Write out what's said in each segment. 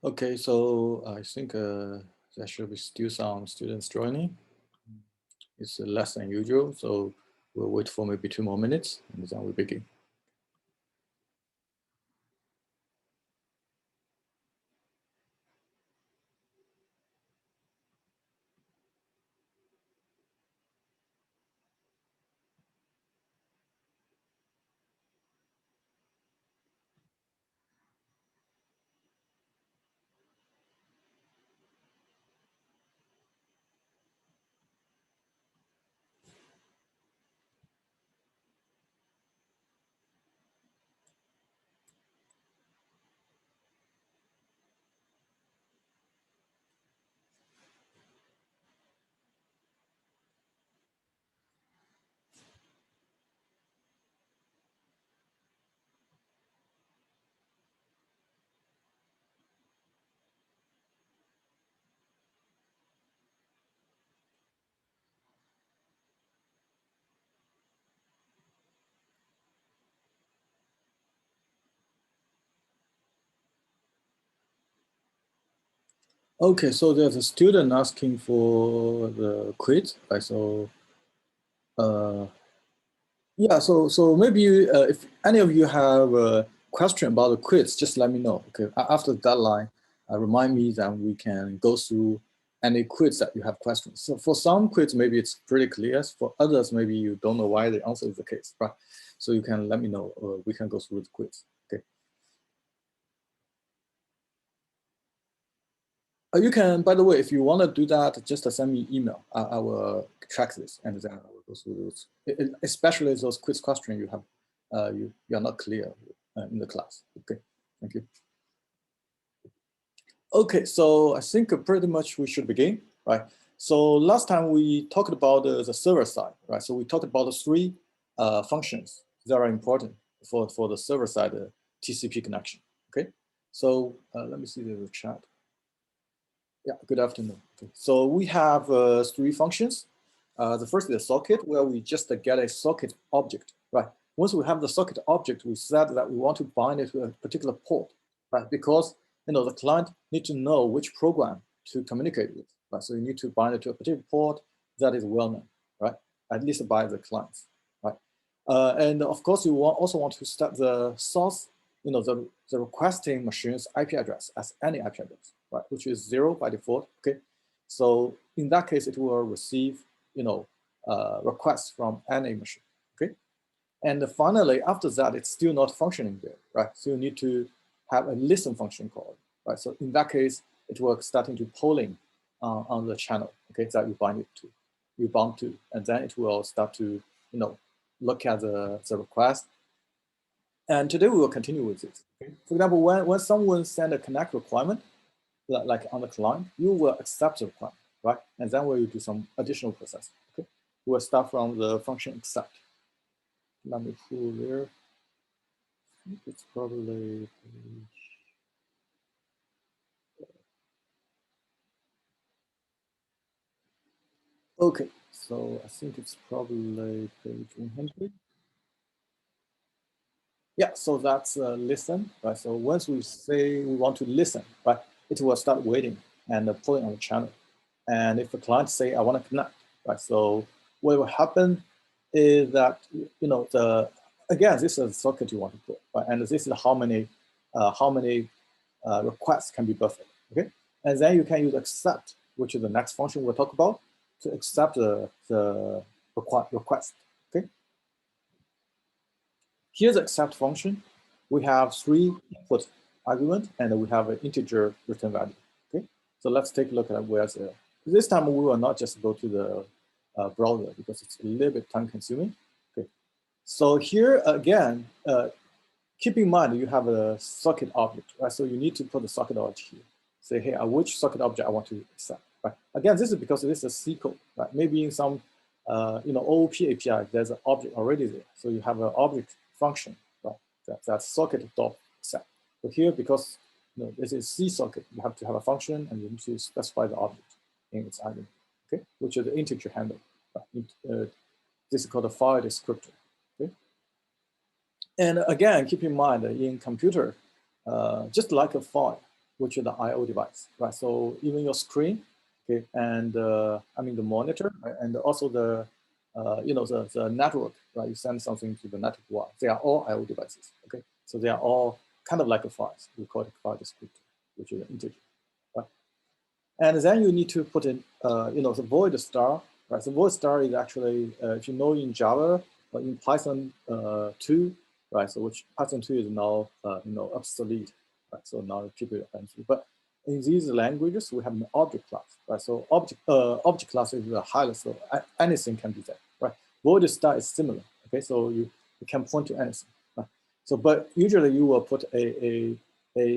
Okay, so I think there should be still some students joining. It's less than usual, so we'll wait for maybe 2 more minutes and then we begin. Okay, so there's a student asking for the quiz, right? So uh, yeah, so maybe if any of you have a question about the quiz, just let me know. Okay, after the deadline, remind me that we can go through any quiz that you have questions. So for some quiz, maybe it's pretty clear. For others, maybe you don't know why the answer is the case, right? So you can let me know, or we can go through the quiz. Okay. You can, by the way, if you want to do that, just send me email. I will track this and then I will go through those, especially those quiz questions you have, you are not clear in the class. Okay, thank you. Okay, so I think pretty much we should begin, right? So last time we talked about the server side, right? So we talked about the three functions that are important for the server side TCP connection. Okay, so let me see the chat. Yeah, good afternoon. Okay. So we have three functions. The first is a socket, where we just get a socket object, right? Once we have the socket object, we said that we want to bind it to a particular port, right? Because the client need to know which program to communicate with, right? So you need to bind it to a particular port that is well known, right? At least by the clients, right? And of course, you also want to set the source, the requesting machine's IP address as any IP address, right? Which is 0 by default. Okay, so in that case, it will receive requests from any machine. Okay, and finally, after that, it's still not functioning there, right? So you need to have a listen function called, right? So in that case, it will starting to polling on the channel, okay, that you bind it to, and then it will start to look at the request. And today we will continue with this. Okay? For example, when someone send a connect requirement, like on the client, you will accept the requirement, right? And then we will do some additional process. Okay, we'll start from the function accept. Let me pull there. It's probably page. Okay, so I think it's probably page 100. Yeah, so that's listen, right? So once we say we want to listen, right, it will start waiting and pulling on the channel. And if the client say, I want to connect, right? So what will happen is that, again, this is a socket you want to put, right? And this is how many requests can be buffered, okay? And then you can use accept, which is the next function we'll talk about, to accept the request, okay? Here's the accept function. We have three input argument and we have an integer return value. Okay, so let's take a look at where's the. This time we will not just go to the browser because it's a little bit time consuming. Okay, so here again, keep in mind you have a socket object, right? So you need to put the socket object here. Say, hey, which socket object I want to accept, right? Again, this is because this is a C code, right? Maybe in some, OOP API, there's an object already there. So you have an object function, right? That's socket dot accept. But here, because this is C socket, you have to have a function and you need to specify the object in its argument, okay? Which is the integer handle. Right? This is called a file descriptor. Okay? And again, keep in mind that in computer, just like a file, which is the I/O device, right? So even your screen, okay, and I mean the monitor, right? And also the the network, right? You send something to the network wire. They are all I/O devices, okay? So they are all kind of like a file. We call it file descriptor, which is an integer, right? And then you need to put in, the void star, right? The void star is actually, if you know in Java or in Python 2, right? So which Python 2 is now, obsolete, right? So now people are empty. But in these languages, we have an object class, right? So object class is the highest, so anything can be that, right? Void star is similar, okay? So you can point to anything, right? So, but usually you will put a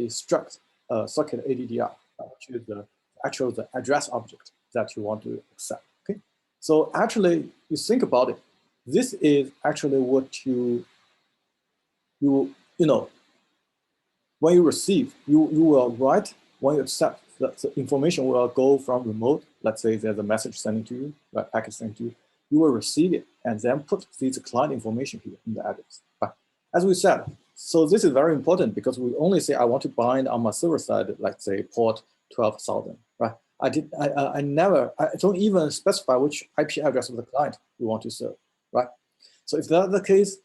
struct socket ADDR, which is the address object that you want to accept. Okay, so actually, you think about it. This is actually what you know when you receive, you will write. When you accept, the information will go from remote. Let's say there's a message sending to you, right, packet sending to you. You will receive it and then put this client information here in the address. Right? As we said, so this is very important because we only say I want to bind on my server side, like say port 12,000, right? I don't even specify which IP address of the client we want to serve, right? So if that's the case,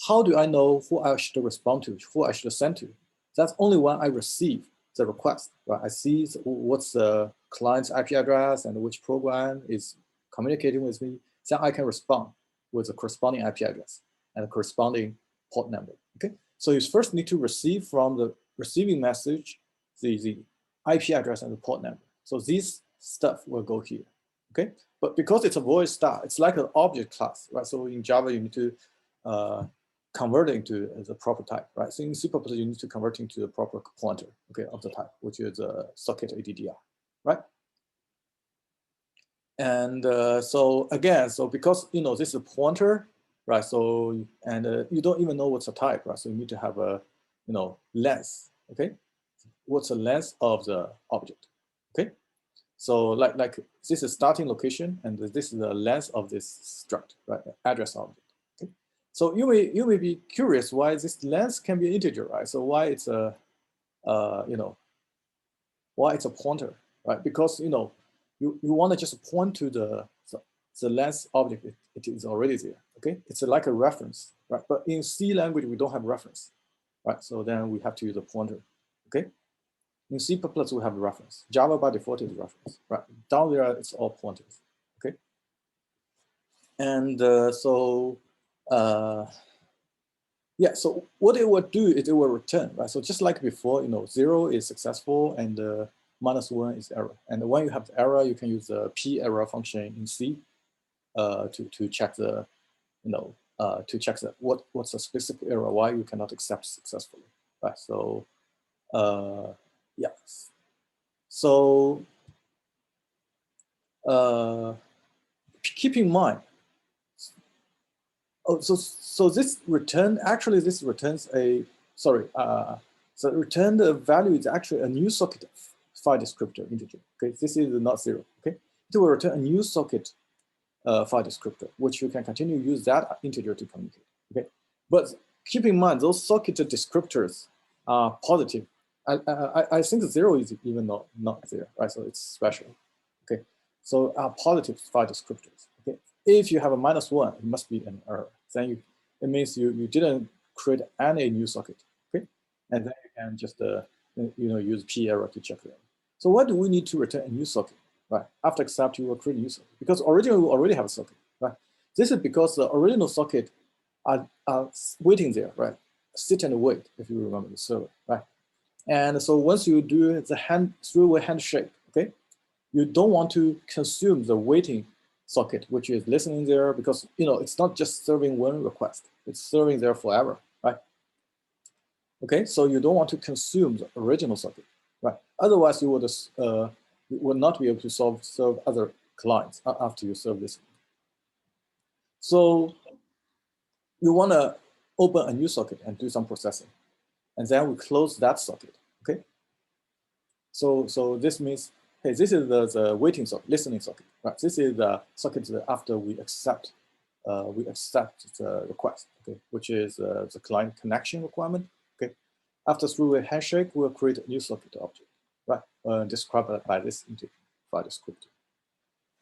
how do I know who I should respond to, who I should send to? That's only when I receive the request, right? I see what's the client's IP address and which program is communicating with me. Then I can respond with the corresponding IP address and the corresponding port number, okay? So you first need to receive from the receiving message the IP address and the port number. So this stuff will go here, okay? But because it's a void star, it's like an object class, right? So in Java, you need to convert it into the proper type, right? So in C++, you need to convert into the proper pointer, okay, of the type, which is a socket ADDR, right? And so again, so because this is a pointer, right? So and you don't even know what's the type, right? So you need to have a length, okay? What's the length of the object, okay? So like this is starting location, and this is the length of this struct, right? Address object. Okay. So you may be curious why this length can be an integer, right? So why it's a why it's a pointer, right? Because you want to just point to the length object. It is already there. Okay, it's like a reference, right? But in C language we don't have reference, right? So then we have to use a pointer. Okay. In C++, we have a reference. Java by default is a reference, right? Down there, it's all pointers, okay? And yeah, so what it will do is it will return, right? So just like before, 0 is successful and -1 is error. And when you have the error, you can use the p error function in C to check the, what's the specific error, why you cannot accept successfully, right? So yeah. So keep in mind, so this returns a, sorry, so return the value is actually a new socket file descriptor integer. Okay, this is not 0. Okay, it will return a new socket file descriptor, which you can continue to use that integer to communicate. Okay, but keep in mind those socket descriptors are positive. I think 0 is even not there, right? So it's special. Okay, so positive file descriptors. Okay, if you have a -1, it must be an error. Then it means you didn't create any new socket. Okay, and then you can just use p error to check them. So why do we need to return a new socket? Right, after accept, you will create a new socket because originally we already have a socket. Right, this is because the original socket are waiting there. Right, sit and wait, if you remember the server. Right. And so once you do the three-way handshake, okay, you don't want to consume the waiting socket, which is listening there, because it's not just serving one request; it's serving there forever, right? Okay, so you don't want to consume the original socket, right? Otherwise, you would not be able to serve other clients after you serve this. So you want to open a new socket and do some processing, and then we close that socket. Okay. So this means, hey, this is the waiting socket, listening socket, right? This is the socket after we accept the request, okay, which is the client connection requirement, okay. After three-way handshake, we'll create a new socket object, right? Described by this integer file descriptor.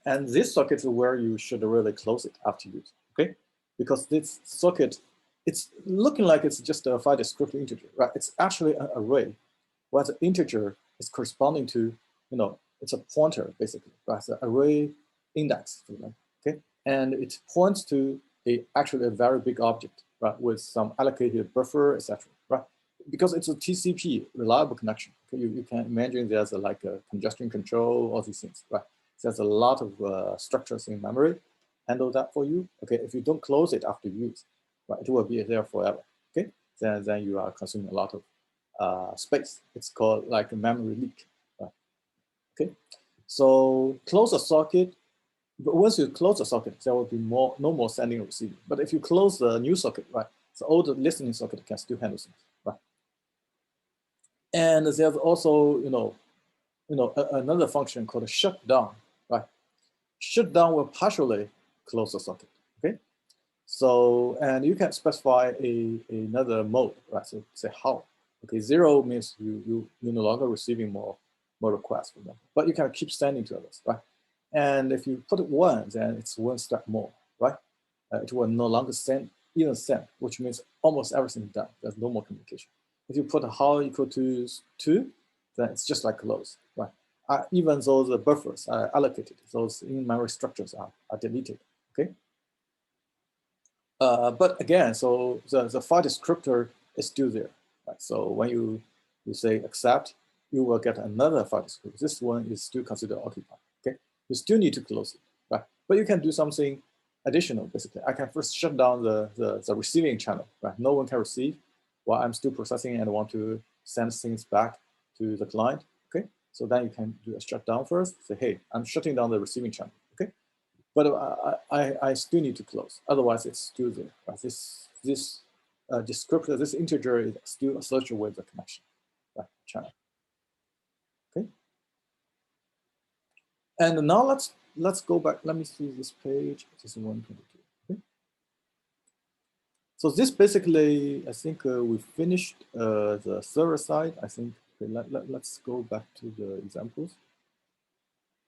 And this socket is where you should really close it after use, okay? Because this socket, it's looking like it's just a file descriptor integer, right? It's actually an array where the integer is corresponding to, it's a pointer basically, right? It's an array index, okay? And it points to actually a very big object, right? With some allocated buffer, etc., right? Because it's a TCP reliable connection. Okay? You can imagine there's like a congestion control, all these things, right? There's a lot of structures in memory, handle that for you. Okay, if you don't close it after use, right, it will be there forever. Okay, then you are consuming a lot of space. It's called like a memory leak. Right? Okay, so close a socket. But once you close the socket, there will be no more sending and receiving. But if you close the new socket, right, the old listening socket can still handle things, right? And there's also, another function called shutdown, right? Shutdown will partially close the socket, okay? So, and you can specify another mode, right? So say how, okay, 0 means you're no longer receiving more requests from them, but you can keep sending to others, right? And if you put 1, then it's 1 step more, right? It will no longer even send, which means almost everything is done. There's no more communication. If you put how equal to 2, then it's just like close, right? Even though the buffers are allocated, those in-memory structures are deleted, okay? But again, so the file descriptor is still there, right? So when you say accept, you will get another file descriptor. This one is still considered occupied, okay? You still need to close it, right? But you can do something additional, basically. I can first shut down the receiving channel, right? No one can receive while I'm still processing and want to send things back to the client, okay? So then you can do a shutdown first, say, hey, I'm shutting down the receiving channel, okay? But I still need to close, otherwise it's still there, right? This descriptor, this integer is still associated with the connection, right, channel, okay? And now let's go back. Let me see this page. This is 122. Okay. So this basically, I think we finished the server side. I think okay, let's go back to the examples.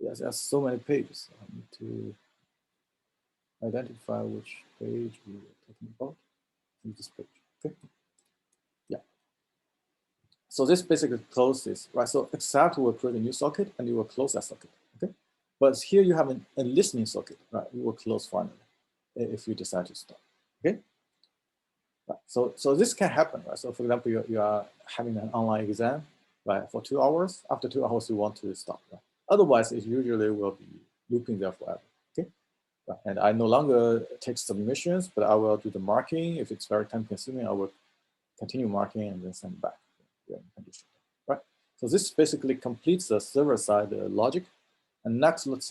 Yes, there's so many pages. I need to identify which page we were talking about. In this page. Okay. Yeah. So this basically closes, right? So accept will create a new socket and you will close that socket. Okay. But here you have a listening socket, right? You will close finally if you decide to stop. Okay. Right. So this can happen, right? So for example, you are having an online exam, right, for 2 hours. After 2 hours, you want to stop. Right? Otherwise, it usually will be looping there forever. Okay. Right. And I no longer take submissions, but I will do the marking. If it's very time consuming, I will continue marking and then send back. Right. So this basically completes the server side logic. And next, look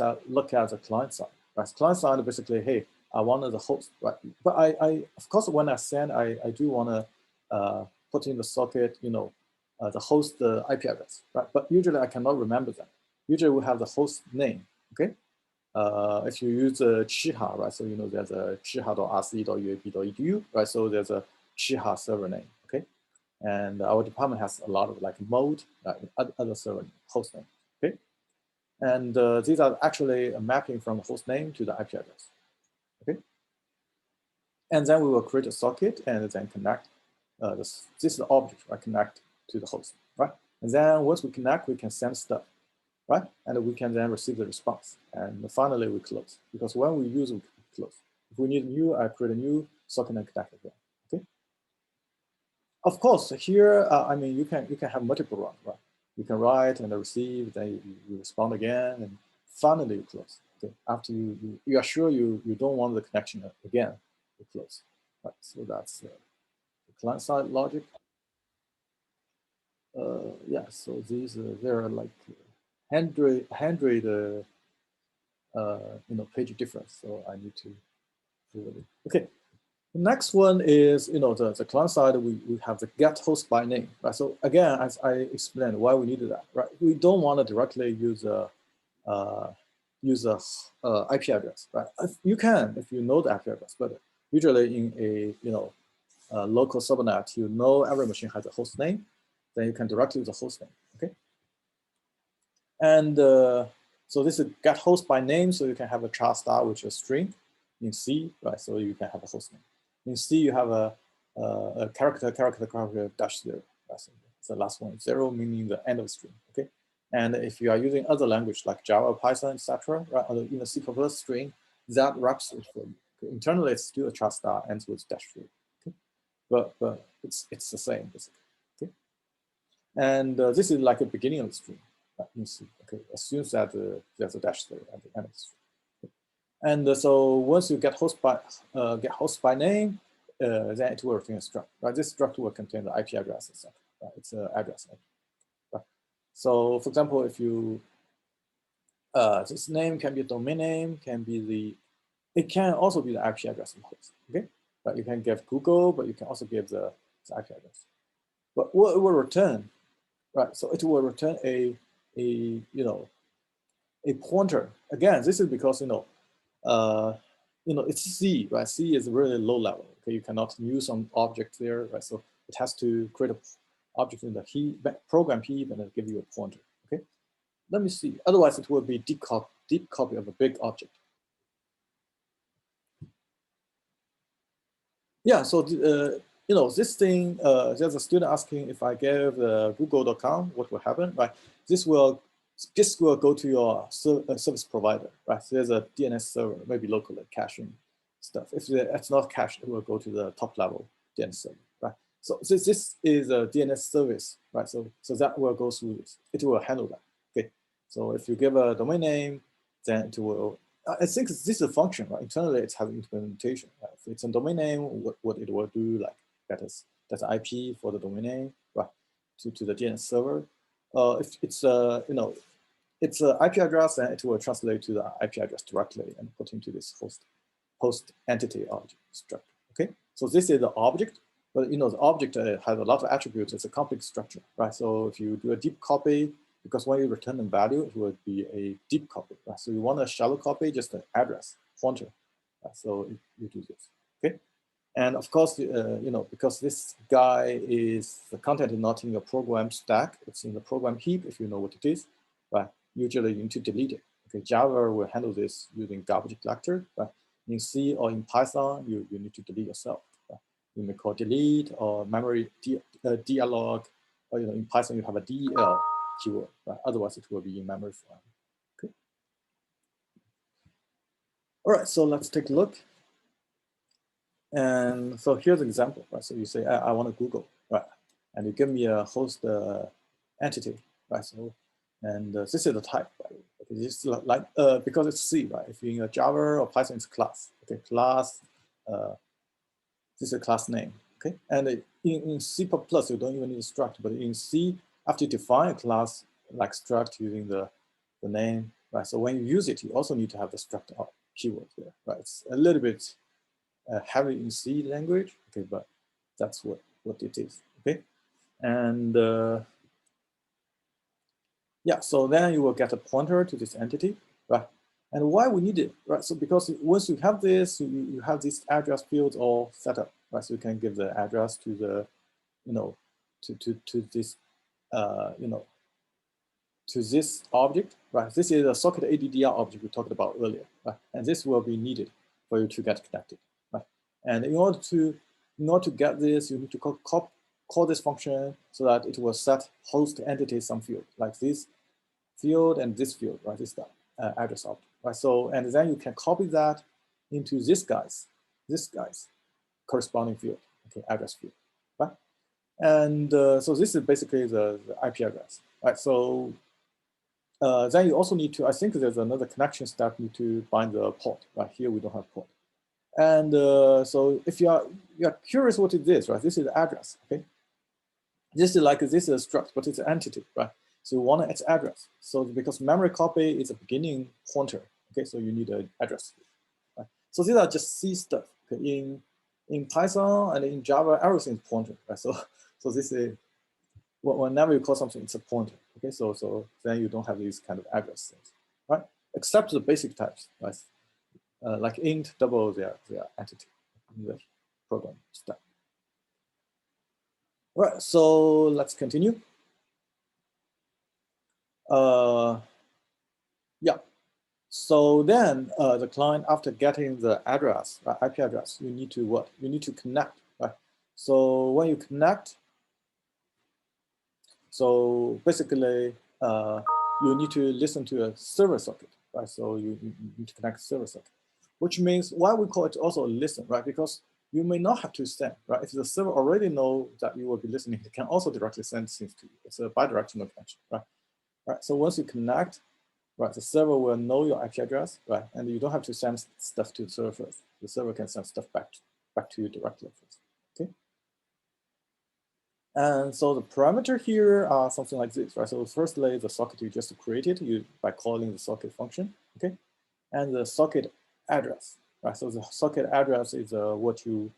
at the client side. Right. Client side basically, hey, I want the host, right? But I of course, when I send, I do want to put in the socket, the host IP address, right? But usually I cannot remember that. Usually we have the host name, okay? If you use Chiha, right? So there's a chiha.rc.uab.edu, right? So there's a Chiha server name, okay? And our department has a lot of like mode, other server host name, okay? And these are actually a mapping from the host name to the IP address. Okay, and then we will create a socket and then connect this is the object, right? Connect to the host, right? And then once we connect, we can send stuff, right? And we can then receive the response. And finally, we close because when we use, we close. If we need new, I create a new socket and connect again. Okay. Of course, here I mean you can have multiple runs, right? You can write and receive, then you respond again, and finally you close. Okay. After you are sure you don't want the connection again, you close. Right. So that's the client side logic. Yeah. So these there are like hundred page difference. So I need to do it. Okay. The next one is, the client side, we have the get host by name, right? So again, as I explained why we needed that, right? We don't want to directly use a IP address, right? You can if you know the IP address, but usually in a local subnet, every machine has a host name, then you can directly use the host name, okay? And so this is get host by name, so you can have a char star, which is a string in C, right? So you can have a host name. In C, you have a character dash 0. Right? So the last one, 0 meaning the end of the string. Okay. And if you are using other language like Java, Python, etc., right, or in a C++ string, that wraps it for you. Okay? Internally, it's still a char star ends with dash 0. Okay. But it's the same basically. Okay. And this is like a beginning of the string. You see, okay, assumes that there's a dash 0 at the end of the string. Okay. And so once you get host by name, then it will return a struct. Right, this struct will contain the IP address, etc. Right? It's an address. Right? So, for example, if you this name can be a domain name, it can also be the IP address of the host. Okay, but you can give Google, but you can also give the IP address. But what it will return, right? So it will return a pointer. Again, this is because it's C, right? C is really low level. Okay, you cannot use some object there, right? So it has to create an object in the heap, program heap, and then give you a pointer. Okay, let me see. Otherwise, it will be deep copy of a big object. Yeah. So this thing. There's a student asking if I give Google.com, what will happen, right? This will go to your service provider, right? So there's a DNS server, maybe locally caching stuff. If it's not cached, it will go to the top level DNS server, right? So this is a DNS service, right? So that will go through this. It will handle that. Okay. So if you give a domain name, then it will. I think this is a function, right? Internally, it has implementation. Right? If it's a domain name, what it will do, like that's IP for the domain name, right? To the DNS server. If it's it's an IP address, and it will translate to the IP address directly and put into this host entity object structure. Okay, so this is the object, but the object has a lot of attributes. It's a complex structure, right? So if you do a deep copy, because when you return a value, it would be a deep copy, right? So you want a shallow copy, just an address pointer. Right? So you do this, okay? And of course, because this guy the content is not in your program stack, it's in the program heap, if you know what it is, right? Usually you need to delete it. Okay, Java will handle this using garbage collector, right? In C or in Python, you need to delete yourself. Right? You may call delete or memory dialog, or in Python you have a del keyword, right? Otherwise it will be in memory form. Okay. All right, so let's take a look. And so here's an example, right? So you say, I want to Google, right? And you give me a host entity, right? So, and this is the type, right? Okay, this is like because it's C, right? If you're in a Java or Python, it's class. Okay, class. This is a class name. Okay, and in C++, you don't even need a struct, but in C, after you define a class like struct using the name, right? So when you use it, you also need to have the struct keyword there, right? It's a little bit heavy in C language, okay, but that's what it is, okay? And yeah, so then you will get a pointer to this entity, right? And why we need it, right? So because once you have this, you have this address field all set up, right? So you can give the address to the, to this, to this object, right? This is a socket ADDR object we talked about earlier, right? And this will be needed for you to get connected, right? And in order to get this, you need to call this function so that it will set host entity some field, like this field and this field, right? This address object, right? So, and then you can copy that into this guy's corresponding field, okay, address field, right? And so this is basically the IP address, right? So then you also need to, I think there's another connection step, need to bind the port, right? Here we don't have port. And so if you're curious what is this, right? This is the address, okay? This is a struct, but it's an entity, right? So you want its address. So because memory copy is a beginning pointer, okay? So you need an address, right? So these are just C stuff. Okay? In Python and in Java, everything is pointer, right? So this is, whenever you call something, it's a pointer. Okay, so then you don't have these kind of address things, right? Except the basic types, right? Like int, double, their entity in the program stack. All right, so let's continue. So then the client, after getting the address, IP address, you need to what? You need to connect, right? So when you connect, so basically you need to listen to a server socket, right? So you need to connect server socket, which means why we call it also a listen, right? Because you may not have to send, right? If the server already know that you will be listening, it can also directly send things to you. It's a bidirectional connection, right? Right. So once you connect, right, the server will know your IP address, right? And you don't have to send stuff to the server first. The server can send stuff back to you directly first, okay? And so the parameter here are something like this, right? So firstly, the socket you just created by calling the socket function, okay? And the socket address, right? So the socket address is what you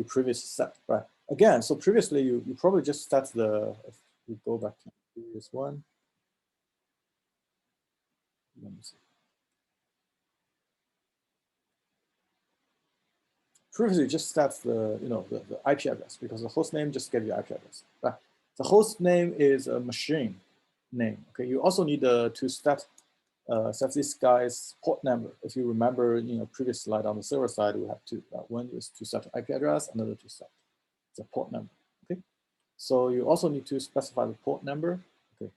previously set, right? Again, so previously you probably just set the, if we go back to the previous one, let me see. Previously, just set the the IP address because the host name just gave you IP address. Right? The host name is a machine name. Okay, you also need to set this guy's port number. If you remember, previous slide on the server side, we have two. One is to set IP address, another to set the port number. Okay, so you also need to specify the port number. Okay,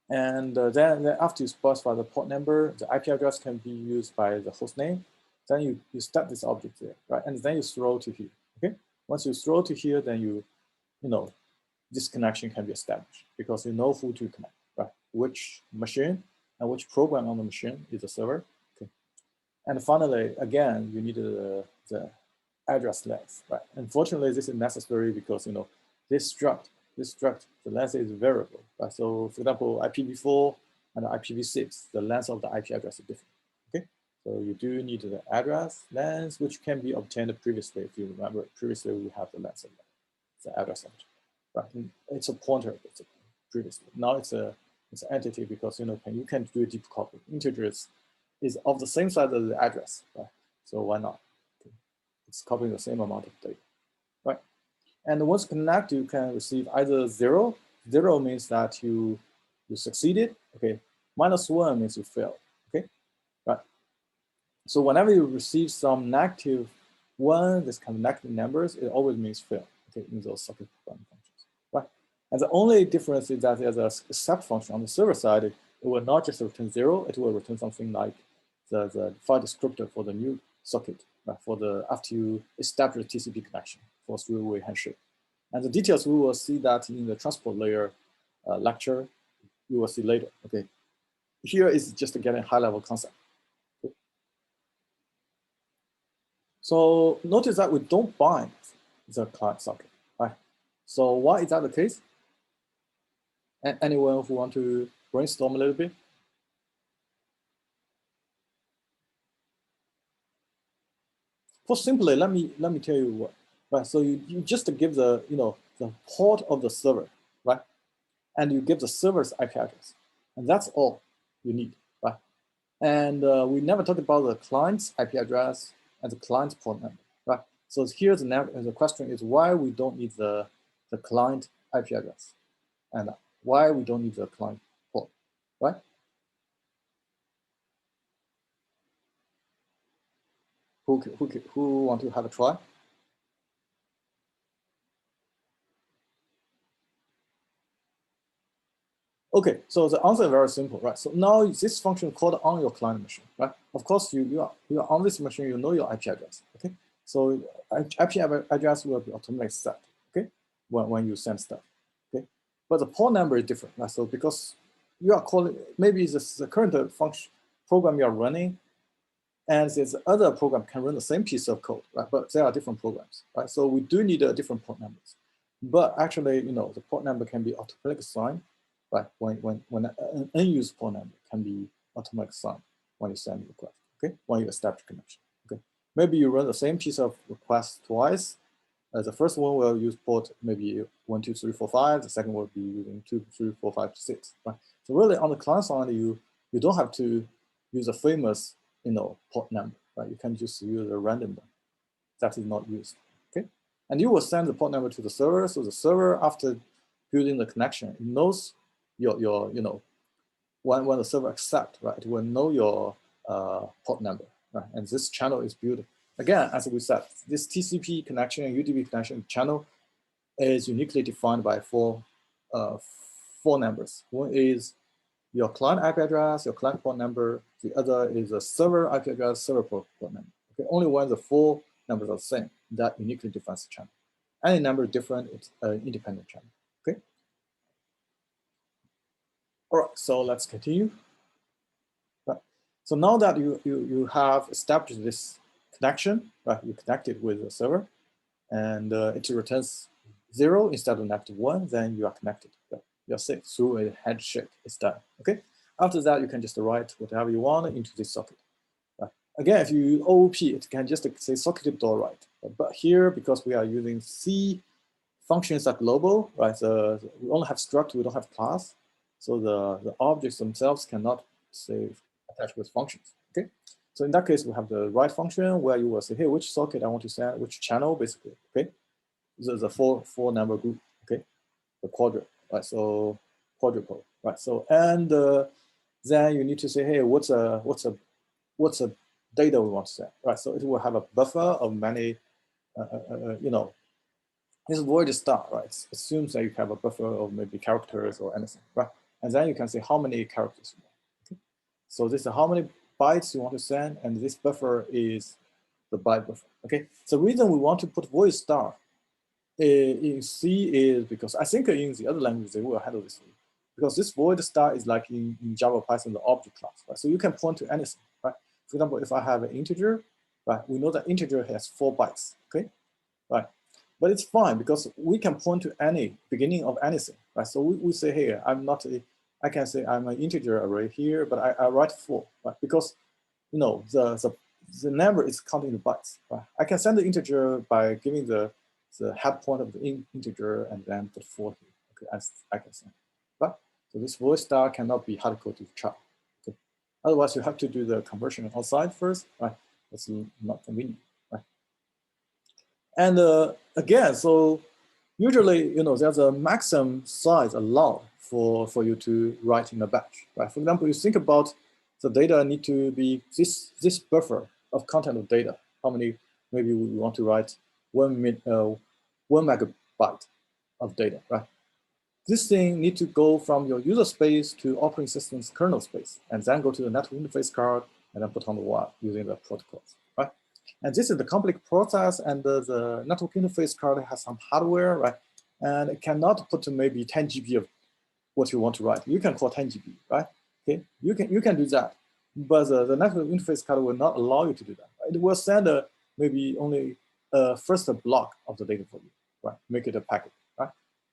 and then after you specify the port number, the IP address can be used by the host name. Then you start this object there, right? And then you throw to here, okay? Once you throw to here, then this connection can be established because you know who to connect, right? Which machine and which program on the machine is the server, okay? And finally, again, you need the address length, right? Unfortunately, this is necessary because this struct, the length is variable, right? So for example, IPv4 and IPv6, the length of the IP address is different, okay? So you do need the address length, which can be obtained previously. If you remember, previously we have the length of the address length, right? And it's a pointer basically. Previously, now it's an entity because you can do a deep copy. Integers is of the same size as the address, right? So why not? Okay. It's copying the same amount of data, right? And once connected, you can receive either 0. 0 means that you succeeded. Okay. -1 means you failed. Okay. Right. So whenever you receive some negative 1, this kind of negative numbers, it always means fail. Okay, in those socket programming functions. Right. And the only difference is that there's a accept function on the server side. It will not just return 0. It will return something like the file descriptor for the new socket, right, after you establish the TCP connection for three-way handshake. And the details, we will see that in the transport layer lecture. You will see later. Okay, here is just getting high-level concept. Okay. So notice that we don't bind the client socket, right? So why is that the case? Anyone who want to brainstorm a little bit? For simply, let me tell you what. Right. So you just give the the port of the server, right? And you give the server's IP address, and that's all you need, right? And we never talked about the client's IP address and the client's port number, right? So here's the question is why we don't need the client IP address, and why we don't need the client port, right? Who want to have a try? Okay, so the answer is very simple, right? So now this function called on your client machine, right? Of course, you are on this machine, you know your IP address, okay? So IP address will be automatically set, okay? When you send stuff, okay? But the port number is different, right? So because you are calling, maybe the current function program you are running, and this other program can run the same piece of code, right? But they are different programs, right? So we do need different port numbers. But actually, the port number can be automatically assigned, right? When an unused port number can be automatically assigned when you send a request, okay? When you establish connection, okay? Maybe you run the same piece of request twice. The first one will use port maybe 1, 2, 3, 4, 5. The second will be using 2, 3, 4, 5, 6, right? So really on the client side, you don't have to use a famous port number, right? You can just use a random one that is not used, okay? And you will send the port number to the server. So the server, after building the connection, it knows your when the server accepts, right, it will know your port number, right? And this channel is built. Again, as we said, this TCP connection and UDP connection channel is uniquely defined by four numbers. One is your client IP address, your client port number. The other is a server IP address, server port number. Okay, only when the four numbers are the same, that uniquely defines the channel. Any number different, it's an independent channel. Okay. All right, so let's continue. Right. So now that you have established this connection, right? You connected with the server, and it returns 0 instead of -1. Then you are connected. Right? You're safe through a handshake. It's done. Okay. After that, you can just write whatever you want into this socket. Right? Again, if you use OOP, it can just say socket.write. But here, because we are using C, functions are global, right? We only have struct, we don't have class. So the objects themselves cannot say attach with functions. Okay. So in that case, we have the write function where you will say, hey, which socket I want to send, which channel, basically. Okay. This is a four number group. Okay. The quadrant, right? So quadruple, right? So and then you need to say, hey, what's a data we want to send, right? So it will have a buffer of many, this void star, right? It assumes that you have a buffer of maybe characters or anything, right? And then you can say how many characters you want. Okay? So this is how many bytes you want to send, and this buffer is the byte buffer. Okay. So the reason we want to put void star in C is because I think in the other languages they will handle this. Because this void star is like in Java, Python, the object class, right? So you can point to anything, right? For example, if I have an integer, right? We know that integer has 4 bytes, okay, right? But it's fine because we can point to any beginning of anything, right? So we say, hey, I can say I'm an integer array here, but I write 4, right? Because the number is counting the bytes, right? I can send the integer by giving the head point of the integer and then put 4 here. Okay, as I can send, right? So this void star cannot be hard-coded to child. Okay, otherwise you have to do the conversion outside first, right? That's not convenient, right? And again, so usually, there's a maximum size allowed for you to write in a batch, right? For example, you think about the data need to be this buffer of content of data. How many? Maybe we want to write 1 megabyte of data, right? This thing need to go from your user space to operating system's kernel space, and then go to the network interface card, and then put on the wire using the protocols, right? And this is the complex process, and the network interface card has some hardware, right? And it cannot put maybe 10 GB of what you want to write. You can call 10 GB, right? Okay, you can do that, but the network interface card will not allow you to do that. It will send maybe only first block of the data for you, right? Make it a packet, right?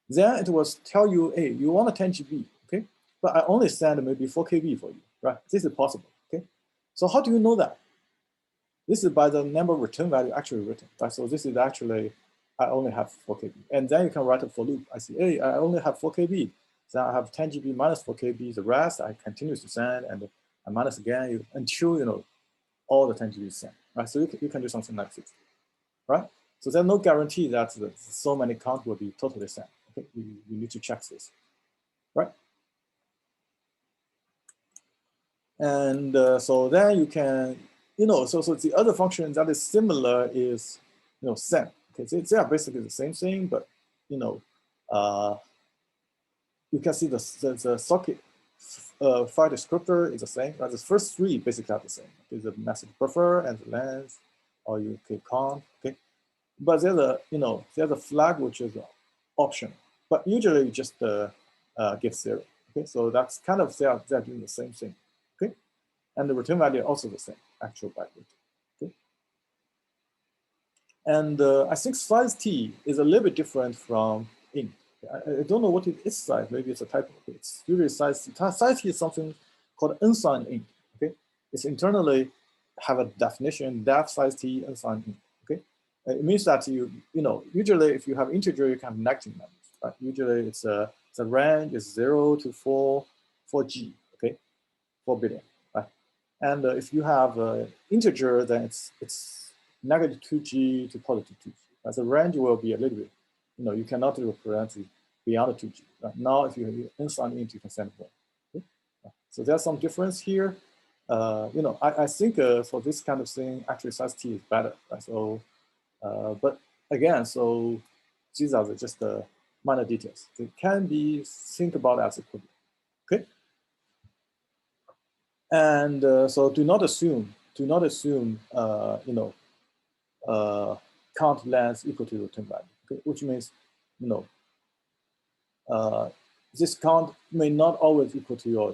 Then it will tell you, hey, you want a 10 GB, okay? But I only send maybe 4 KB for you, right? This is possible, okay? So how do you know that? This is by the number of return value actually written, right? So this is actually, I only have 4 KB. And then you can write a for loop. I see, hey, I only have 4 KB. Then I have 10 GB minus 4 KB. The rest I continue to send, and I minus again until all the 10 GB is sent, right? So you can do something like this, right? So there's no guarantee that so many count will be totally sent. Okay, you need to check this, right? And so then you can, so the other function that is similar is, send. Okay, they are basically the same thing, but you can see the socket file descriptor is the same. Right? The first 3 basically are the same. Okay, the message buffer and the length, or you can cont. Okay, but there's a flag which is optional. But usually you just give 0. Okay, so that's kind of they're doing the same thing. Okay, and the return value also the same, actual byte return. Okay, and I think size t is a little bit different from int. I don't know what it is size. Maybe it's a typo. It's usually size t. Size t is something called unsigned int. Okay, it's internally have a definition def size t unsigned int. Okay, it means that usually if you have integer, you can have negative numbers. Right? Usually it's the range is 0 to 4G. Okay, 4 billion. Right? And if you have integer, then it's negative 2G to positive 2G. Right? The range will be a little bit, you cannot represent it beyond 2G. Right? Now, if you inside int, you can send 1. Okay? So there's some difference here. I think for this kind of thing, actually size t is better. Right? So, but again, so these are just the minor details. They can be think about as equivalent. Okay. And so do not assume, count length equal to return value, okay? Which means, this count may not always equal to your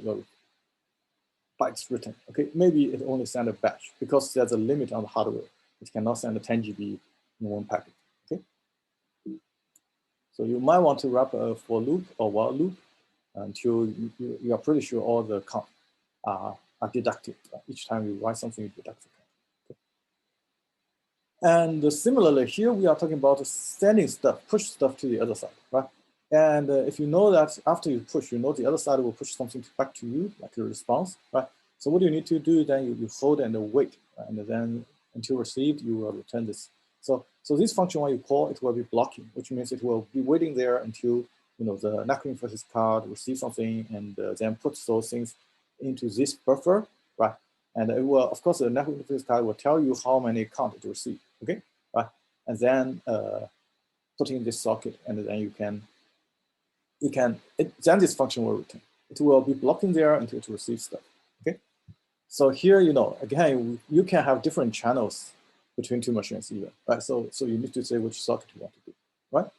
bytes written, okay? Maybe it only send a batch because there's a limit on the hardware. It cannot send a 10 GB in one packet, okay? So you might want to wrap a for loop or while loop until you are pretty sure all the count are deducted. Each time you write something, you deduct the count. And similarly, here we are talking about sending stuff, push stuff to the other side, right? And if you know that after you push, the other side will push something back to you, like a response, right? So what you need to do then, you hold and wait, right? And then until received, you will return this. So this function, when you call, it will be blocking, which means it will be waiting there until the network interface card receives something and then puts those things into this buffer, right? And it will, of course, the network interface card will tell you how many count it receives, okay, right? And then put in this socket, and then then this function will return. It will be blocking there until it receives stuff, okay? So here, again, you can have different channels between two machines even, right? So you need to say which socket you want to do, right?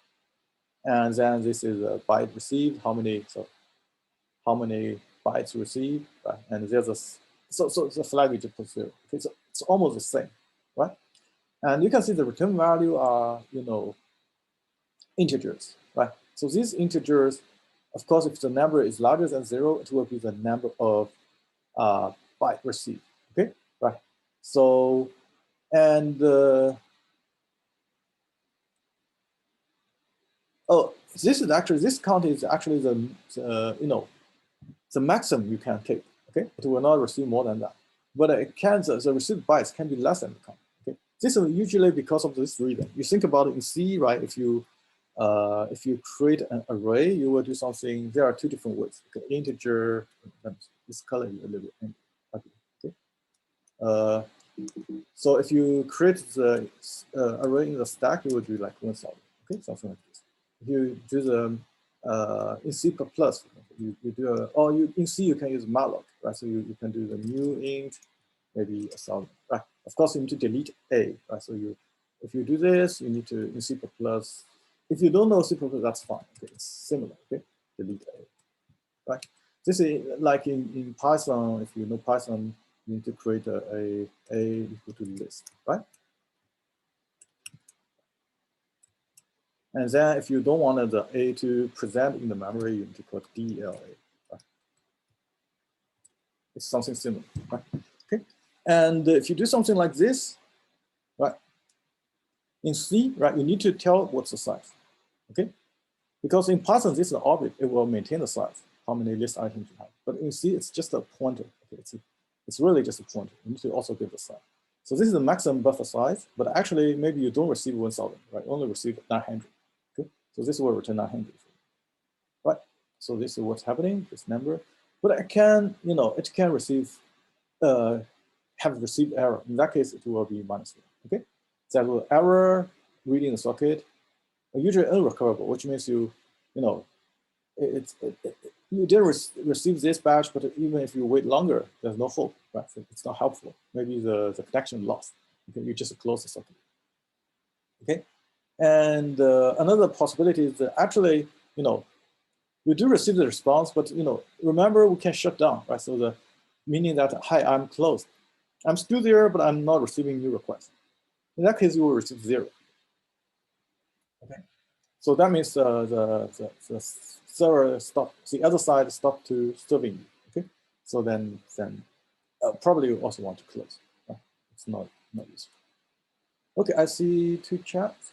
And then this is a byte received, how many bytes received, right? And there's so the flag is just 0. Okay, so it's almost the same, right? And you can see the return value are, integers, right? So these integers, of course, if the number is larger than 0, it will be the number of byte received, okay, right? So, and this count is actually the maximum you can take, okay? It will not receive more than that. But the received bytes can be less than the count, okay? This is usually because of this reason. You think about it in C, right? If you create an array, you will do something. There are two different ways. Okay? Integer, let's color it a little bit. Okay. So if you create the array in the stack, you will do like 1,000. Okay, something like this. If you do the in C++, you do in C you can use malloc, right? So you can do the new int, maybe 1,000, right? Of course, you need to delete A, right? So if you do this, you need to in C++. If you don't know C++, that's fine. Okay, it's similar. Okay, delete A, right? This is like in Python. If you know Python, you need to create a equal to list, right? And then if you don't want the A to present in the memory, you need to put DLA. Right? It's something similar, right? Okay. And if you do something like this, right? In C, right, you need to tell what's the size, okay? Because in Python, this is an object, it will maintain the size, how many list items you have. But in C, it's just a pointer. Okay, it's really just a pointer. You need to also give the size. So this is the maximum buffer size, but actually maybe you don't receive 1,000, right? Only receive 900. Okay, so this will return 900, right? So this is what's happening, this number. But it can receive, have received error. In that case, it will be -1. Okay, that will error reading the socket, usually unrecoverable, which means you didn't receive this batch, but even if you wait longer, there's no hope, right? So it's not helpful. Maybe the connection lost. Okay, you just close the socket. Okay, and another possibility is that actually, you do receive the response, but remember we can shut down, right? So meaning that, hi, I'm closed. I'm still there, but I'm not receiving new requests. In that case, you will receive 0. Okay, so that means the server stop, the other side stop to serving you. Okay, so then probably you also want to close. Right? It's not useful. Okay, I see 2 chats.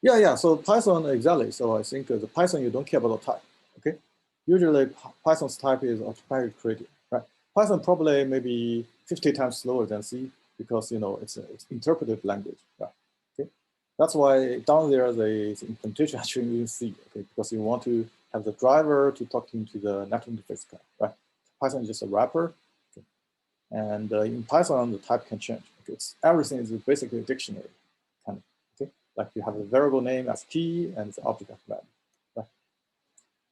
Yeah. So Python, exactly. So I think the Python, you don't care about the type. Okay, usually Python's type is automatically created. Right? Python probably maybe 50 times slower than C because it's interpretive language. Right? Okay. That's why down there the implementation actually using C, okay, because you want to have the driver to talk into the network interface card, right? Python is just a wrapper, okay? And in Python the type can change. Okay? Everything is basically a dictionary, kind of, okay? Like you have a variable name as key and the object as value, right?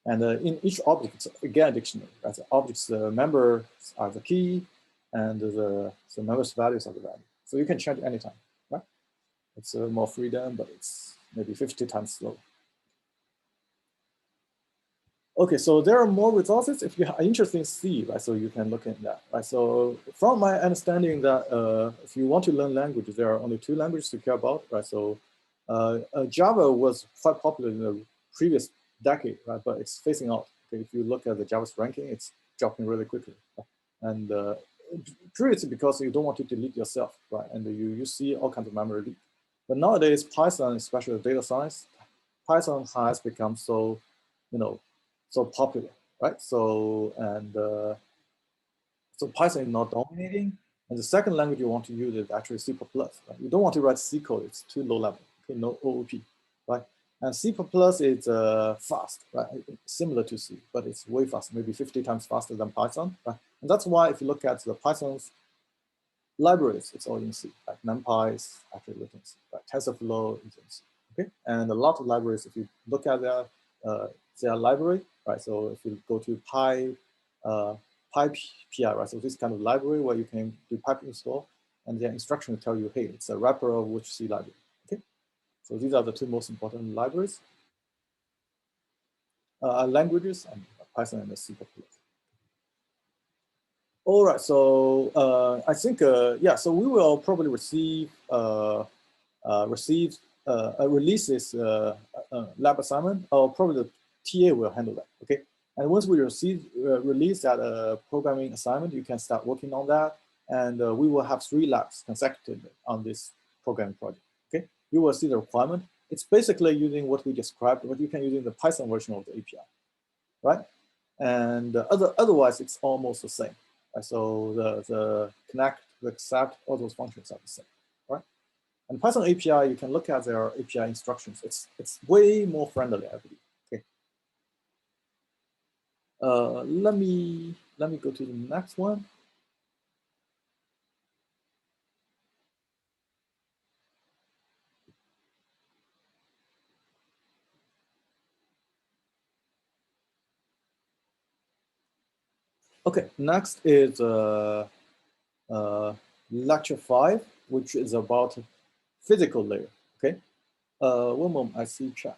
And in each object, it's again a dictionary, right? The object's members are the key, and the members' values are the value. So you can change anytime, right? It's more freedom, but it's maybe 50 times slow. Okay, so there are more resources if you are interested in C, right? So you can look at that, right? So from my understanding that if you want to learn languages, there are only 2 languages to care about, right? So Java was quite popular in the previous decade, right? But it's phasing out. Okay, if you look at the Java's ranking, it's dropping really quickly, right? And previously because you don't want to delete yourself, right? And you see all kinds of memory leak. But nowadays, Python, especially data science, Python has become so, so popular, right? So so Python is not dominating. And the second language you want to use is actually C++. Right? You don't want to write C code; it's too low level. Okay, no OOP, right? And C++ is fast, right? Similar to C, but it's way faster, maybe 50 times faster than Python, right? And that's why if you look at the Python's libraries, it's all in C. Like NumPy is actually written in C, right? TensorFlow is in C. Okay, and a lot of libraries, if you look at their library, right? So if you go to PyPI, right? So this kind of library where you can do pipe install, and their instruction will tell you, hey, it's a wrapper of which C library. Okay, so these are the 2 most important libraries, languages, and Python and C++. All right, so I think yeah, so we will probably receive release this lab assignment, or probably the TA will handle that. Okay, and once we release that programming assignment, you can start working on that, and we will have 3 labs consecutively on this programming project. Okay, you will see the requirement. It's basically using what we described, but you can use the Python version of the API, right? And otherwise, it's almost the same. Right? So the connect, the accept, all those functions are the same, right? And Python API, you can look at their API instructions. It's way more friendly, I believe. Okay. Let me go to the next one. Okay, next is lecture 5, which is about physical layer. Okay. One moment, I see chat.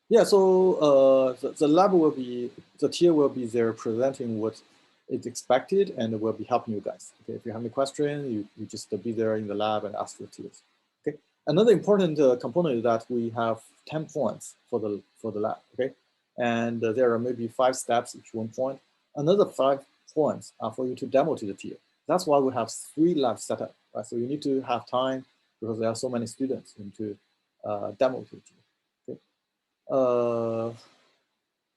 Yeah, so the lab will be, the tier will be there presenting what is expected and will be helping you guys. Okay, if you have any question, you just be there in the lab and ask the tiers. Okay, another important component is that we have 10 points for the lab. Okay, and there are maybe 5 steps each 1 point. Another 5 points are for you to demo to the tier. That's why we have 3 labs set up. Right? So you need to have time because there are so many students into demo to the tier. Uh,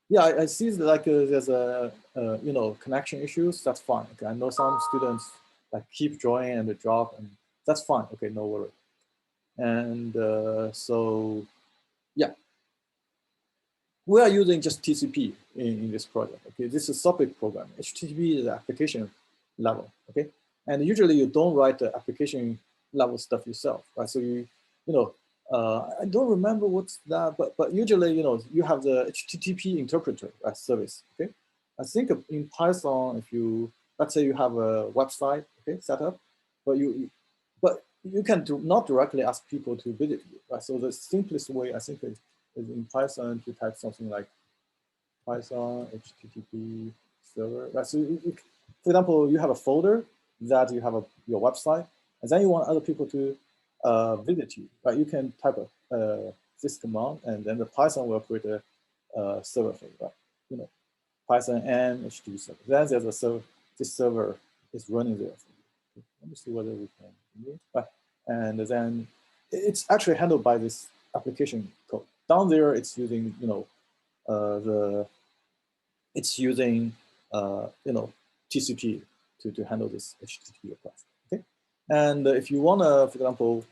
yeah, I see like there's a connection issues. That's fine. Okay, I know some students like keep joining and they drop, and that's fine. Okay, no worry. And so yeah, we are using just TCP in this project. Okay, this is socket program. HTTP is the application level. Okay, and usually you don't write the application level stuff yourself, right? So I don't remember what's that, but usually you have the HTTP interpreter service. Okay, I think in Python, if you let's say you have a website set up, but you can not directly ask people to visit you, right? So the simplest way I think is in Python to type something like Python HTTP server. Right? So for example, you have a folder that you have your website, and then you want other people to visit you. Right? You can type this command, and then the Python will create a server for you. Right? Python and HTTP server. Then there's a server. This server is running there for you. Let me see whether we can. Right. And then it's actually handled by this application code. Down there, it's using TCP to handle this HTTP request. Okay. And if you want to, for example,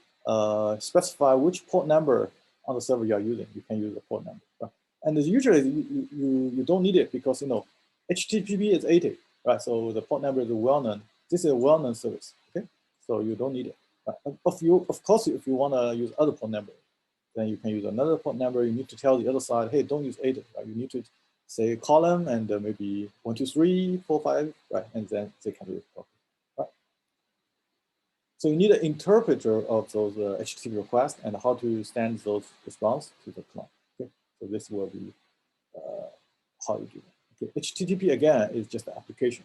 specify which port number on the server you are using, you can use the port number. Right? And usually you don't need it because HTTP is 80, right? So the port number is well-known. This is a well-known service, okay? So you don't need it. Right? Of course, if you want to use other port number, then you can use another port number. You need to tell the other side, hey, don't use 80. Right? You need to say column and maybe 1, 2, 3, 4, 5, right? And then they can do it properly. Right? So you need an interpreter of those HTTP requests and how to send those response to the client. Okay? So this will be how you do it. Okay? HTTP again is just an application.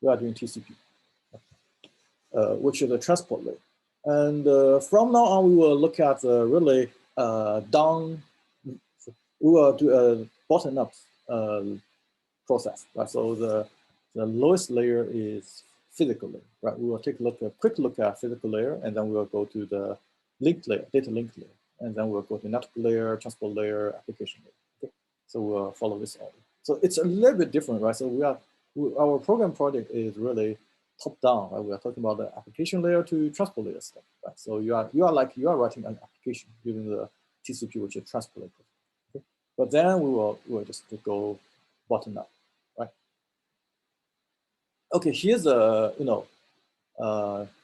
We are doing TCP, which is a transport layer. And from now on, we will look at the really down. We will do a bottom-up process, right? So the lowest layer is physical layer, right? We will take a quick look at physical layer, and then we will go to the link layer, data link layer, and then we'll go to network layer, transport layer, application layer. Okay, so we'll follow this order. So it's a little bit different, right? So our program project is really top down, right? We are talking about the application layer to transport layer stuff, right? So you are writing an application using the TCP, which is transport layer. Okay? But then we will just go bottom up, right? Okay, here's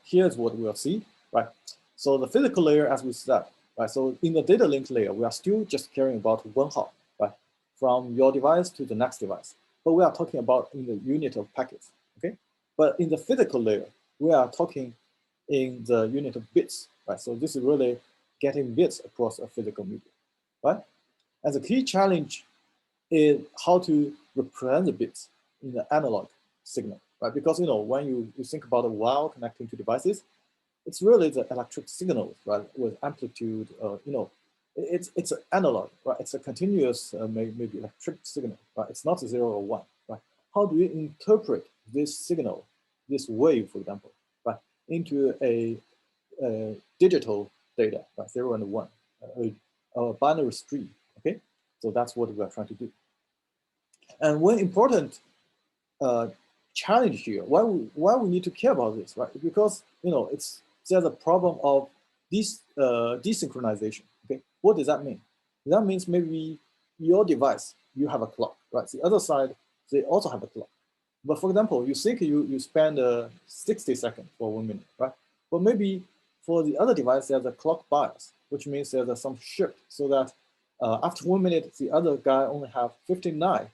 here's what we'll see, right? So the physical layer, as we said, right? So in the data link layer, we are still just caring about one hop, right? From your device to the next device. But we are talking about in the unit of packets, okay? But in the physical layer, we are talking in the unit of bits, right? So this is really getting bits across a physical medium, right? And the key challenge is how to represent the bits in the analog signal, right? Because when you think about a wire connecting to devices, it's really the electric signals, right, with amplitude. It's an analog, right? It's a continuous, maybe electric signal, right? It's not 0 or 1, right? How do you interpret this signal, this wave, for example, right, into a digital data, right, 0 and 1, a binary stream? Okay, so that's what we are trying to do. And one important challenge here, why we need to care about this, right? Because there's a problem of this desynchronization. Okay, what does that mean? That means maybe your device, you have a clock, right? The other side, they also have a clock. But for example, you think you spend 60 seconds for 1 minute, right? But maybe for the other device, there's a clock bias, which means there's some shift, so that after 1 minute, the other guy only have 59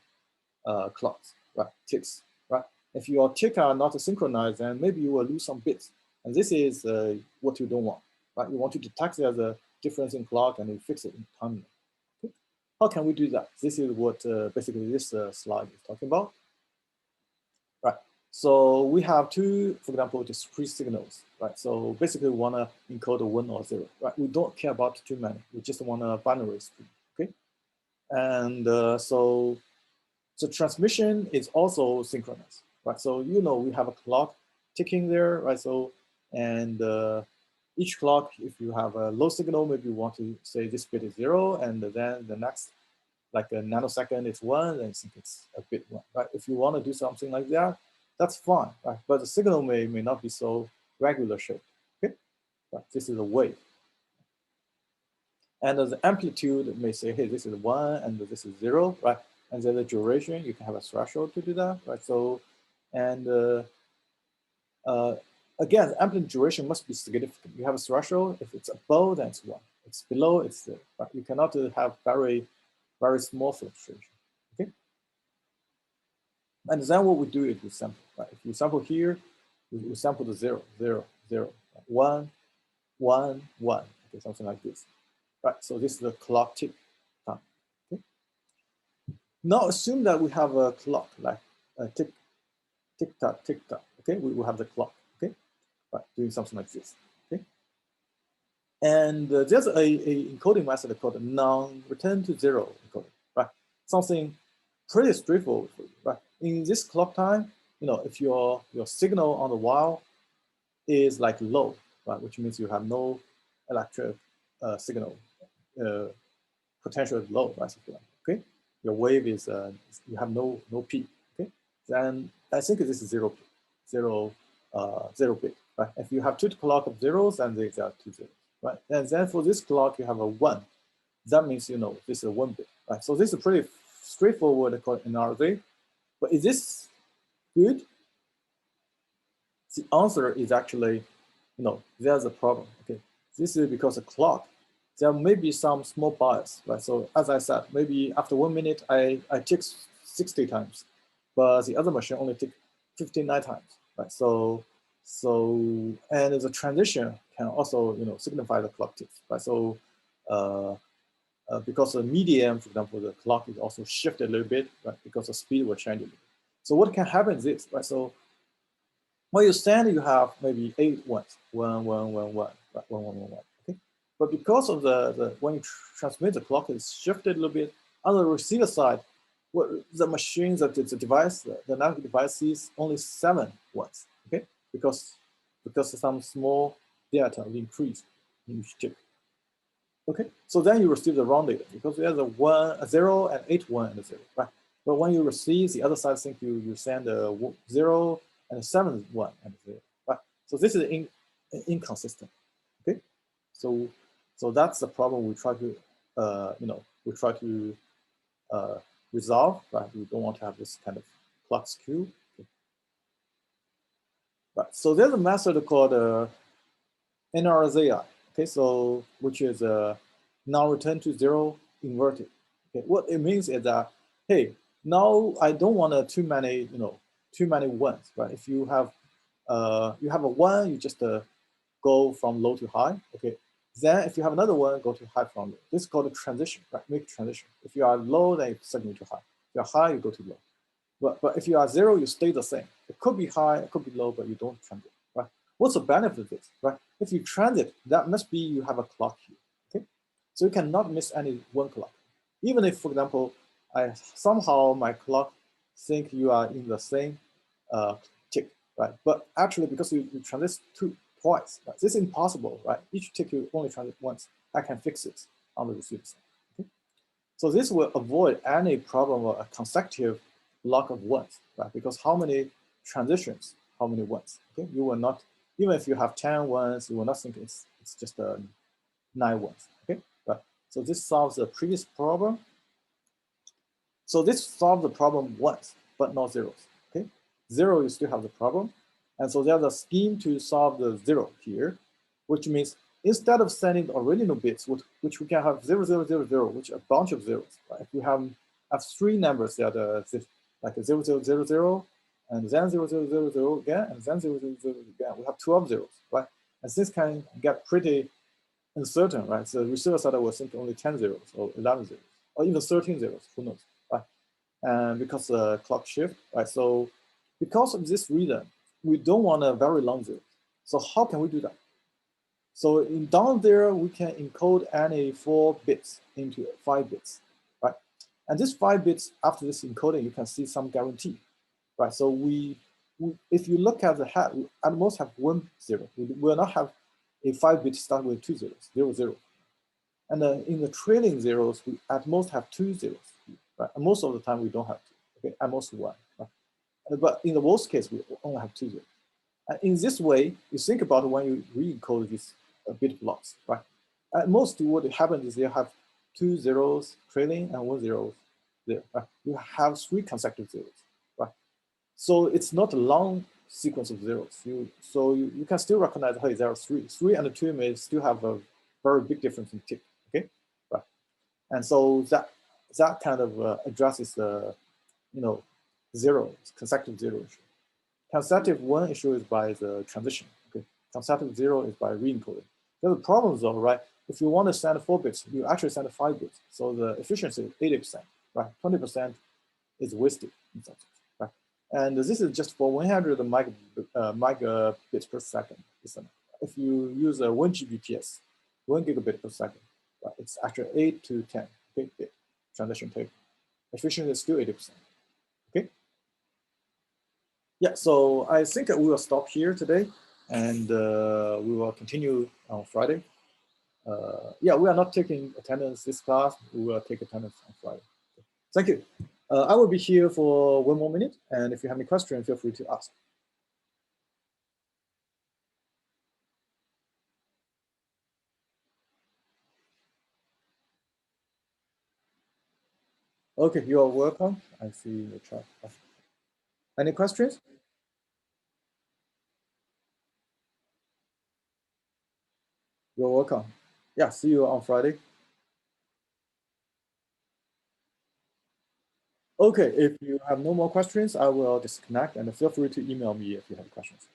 clocks, right? Ticks, right? If your tick are not synchronized, then maybe you will lose some bits. And this is what you don't want, right? You want to detect there's a difference in clock and you fix it in time. Okay? How can we do that? This is what basically this slide is talking about, right? So we have two, for example, discrete signals, right? So basically we want to encode a 1 or 0, right? We don't care about too many. We just want a binary stream, okay? And so the transmission is also synchronous, right? So we have a clock ticking there, right? So and each clock, if you have a low signal, maybe you want to say this bit is 0, and then the next, like a nanosecond, is 1, and think it's a bit 1, right? If you want to do something like that, that's fine, right? But the signal may not be so regular shaped. Okay, right? This is a wave. And the amplitude may say, hey, this is 1 and this is 0, right? And then the duration, you can have a threshold to do that, right? So, and again, the amplitude duration must be significant. You have a threshold. If it's above, then it's 1. It's below, it's 0. Right? You cannot have very, very small fluctuation. Okay. And then what we do is we sample. Right? If you sample here, we sample the 0, 0, 0, 1, 1, 1. Okay, something like this. Right. So this is the clock tick time. Okay. Now assume that we have a clock, like a tick, tick tock, tick tock. Okay, we will have the clock. Okay, right, doing something like this. Okay, and there's a encoding method called non-return to 0 encoding. Right, something pretty straightforward for you. Right, in this clock time, if your signal on the wire is like low, right, which means you have no electric signal potential is low, right? Okay, your wave is you have no peak. Okay, then I think this is 0 0 bit, right? If you have 2 clock of zeros, and these are 2 zeros, right? And then for this clock, you have a 1. That means, you know, this is a 1 bit, right? So this is pretty straightforward called NRZ. But is this good? The answer is actually, no, there's a problem, okay? This is because of clock. There may be some small bias, right? So as I said, maybe after 1 minute, I tick 60 times, but the other machine only tick 59 times, right? So and the transition can also, you know, signify the clock ticks, right? So because the medium, for example, the clock is also shifted a little bit, right? Because the speed will change a little bit. So what can happen is this, right? So when you send, you have maybe 8 ones, 1, 1, 1, 1, right? 1, 1, 1, 1, okay? But because of the when you transmit, the clock is shifted a little bit. On the receiver side, what the machines, the device, the analog device sees only 7 ones, okay? Because some small data will increase in each tick. Okay, so then you receive the wrong data because there's a 0 and 8 1 and a 0, right? But when you receive, the other side think you send a 0 and a 7 1 and a 0, right? So this is inconsistent. Okay, so that's the problem we try to resolve, right? We don't want to have this kind of clock skew. Okay. Right. So there's a method called NRZI. Okay, so which is a non-return to zero inverted. Okay, what it means is that, hey, now I don't want too many ones, right? If you have a 1, you just go from low to high. Okay, then if you have another one, go to high from low. This is called a transition, right? Make transition. If you are low, then you suddenly to high. If you are high, you go to low. But if you are 0, you stay the same. It could be high, it could be low, but you don't transit, right? What's the benefit of this, right? If you transit, that must be you have a clock here, okay? So you cannot miss any one clock. Even if, for example, somehow my clock think you are in the same tick, right? But actually, because you transit twice, right? This is impossible, right? Each tick you only transit once. I can fix it on the receiver side. Okay? So this will avoid any problem of a consecutive block of ones, right? Because how many transitions, how many ones? Okay, you will not, even if you have 10 ones, you will not think it's just 9 ones. Okay, right? So this solves the previous problem. So this solves the problem once, but not zeros. Okay, 0 you still have the problem, and so there's a scheme to solve the 0 here, which means instead of sending the original bits, which we can have 0, 0, 0, 0, which are a bunch of zeros, right? If we have 3 numbers that are like 0, 0, 0, 0, and then 0, 0, 0, 0 again, and then 0, 0, 0 again, we have 12 zeros, right? And this can get pretty uncertain, right? So the receiver side will think only 10 zeros or 11 zeros, or even 13 zeros, who knows, right? And because the clock shift, right? So because of this reason, we don't want a very long zero. So how can we do that? So down there, we can encode any 4 bits into 5 bits, right? And this 5 bits, after this encoding, you can see some guarantee, right? So if you look at the head, we at most have 1 0. We will not have a 5-bit start with 2 zeros, 0, 0. And in the trailing zeros, we at most have 2 zeros, right? And most of the time, we don't have 2, okay? At most 1, right? But in the worst case, we only have 2 zeros. And in this way, you think about when you re-encode these bit blocks, right? At most, what happens is you have 2 zeros trailing and 1 zero there, right? You have 3 consecutive zeros, right? So it's not a long sequence of zeros. So you can still recognize, hey, there are 3. 3 and 2 may still have a very big difference in tick, okay? Right. And so that kind of addresses the, consecutive zero issue. Consecutive 1 issue is by the transition. Okay, consecutive 0 is by re-encoding. There's a problem though, right? If you want to send 4 bits, you actually send 5 bits. So the efficiency is 80%, right? 20% is wasted in some sense, right? And this is just for 100 megabits per second. If you use a 1 Gbps, 1 gigabit per second, right? It's actually 8 to 10 bit transition take. Efficiency is still 80%. Okay. Yeah, so I think we will stop here today, and we will continue on Friday. Yeah, we are not taking attendance this class. We will take attendance on Friday. Okay. Thank you. I will be here for 1 more minute, and if you have any questions, feel free to ask. Okay, you are welcome. I see the chat. Any questions? You're welcome. Yeah, see you on Friday. Okay, if you have no more questions, I will disconnect and feel free to email me if you have questions.